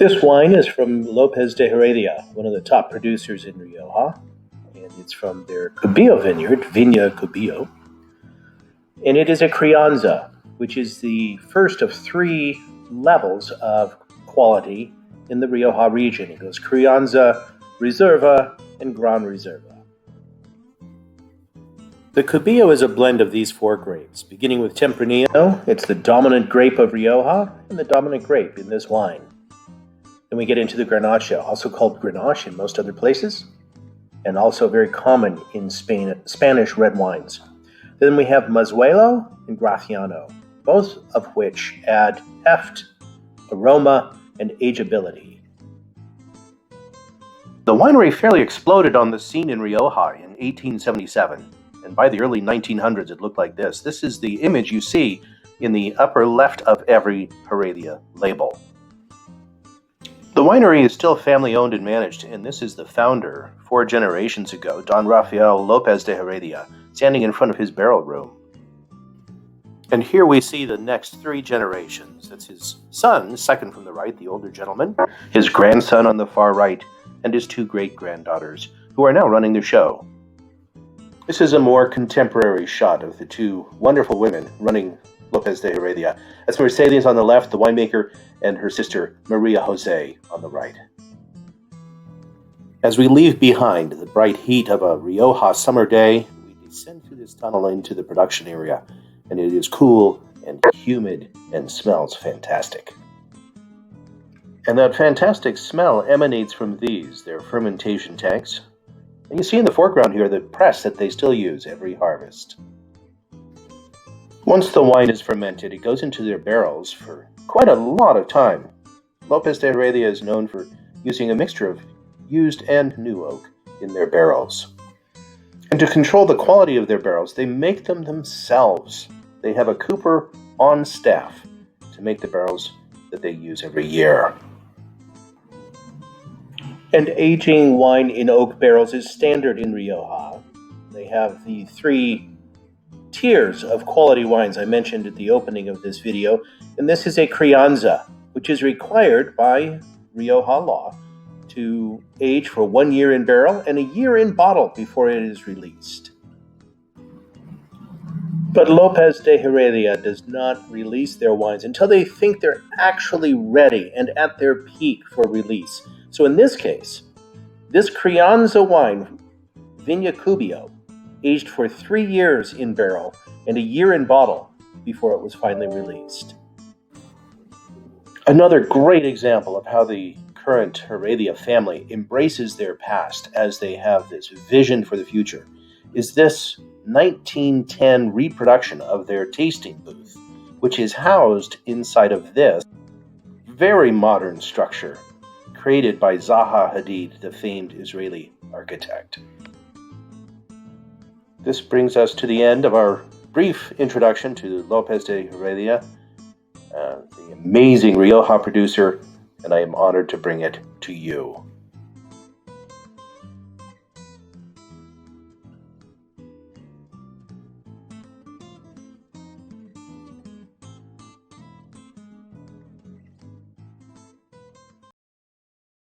This wine is from Lopez de Heredia, one of the top producers in Rioja, and it's from their Cubillo vineyard, Vina Cubillo. And it is a Crianza, which is the first of three levels of quality in the Rioja region. It goes Crianza, Reserva, and Gran Reserva. The Cubillo is a blend of these four grapes, beginning with Tempranillo. It's the dominant grape of Rioja and the dominant grape in this wine. Then we get into the Grenache, also called Grenache in most other places, and also very common in Spanish red wines. Then we have Mazuelo and Graciano, both of which add heft, aroma, and ageability. The winery fairly exploded on the scene in Rioja in 1877, and by the early 1900s it looked like this. This is the image you see in the upper left of every Heredia label. The winery is still family-owned and managed, and this is the founder, 4 generations ago, Don Rafael Lopez de Heredia, standing in front of his barrel room. And here we see the next 3 generations. That's his son, second from the right, the older gentleman, his grandson on the far right, and his 2 great-granddaughters, who are now running the show. This is a more contemporary shot of the 2 wonderful women running Lopez de Heredia. That's Mercedes on the left, the winemaker, and her sister Maria Jose on the right. As we leave behind the bright heat of a Rioja summer day, we descend through this tunnel into the production area, and it is cool and humid and smells fantastic. And that fantastic smell emanates from these, their fermentation tanks. And you see in the foreground here the press that they still use every harvest. Once the wine is fermented, it goes into their barrels for quite a lot of time. Lopez de Heredia is known for using a mixture of used and new oak in their barrels. And to control the quality of their barrels, they make them themselves. They have a cooper on staff to make the barrels that they use every year. And aging wine in oak barrels is standard in Rioja. They have the 3 tiers of quality wines I mentioned at the opening of this video, and this is a Crianza, which is required by Rioja law to age for 1 year in barrel and a year in bottle before it is released. But Lopez de Heredia does not release their wines until they think they're actually ready and at their peak for release. So in this case, this Crianza wine, Vina Cubillo, aged for 3 years in barrel and a year in bottle before it was finally released. Another great example of how the current Heredia family embraces their past as they have this vision for the future is this 1910 reproduction of their tasting booth, which is housed inside of this very modern structure created by Zaha Hadid, the famed Israeli architect. This brings us to the end of our brief introduction to Lopez de Heredia, the amazing Rioja producer, and I am honored to bring it to you.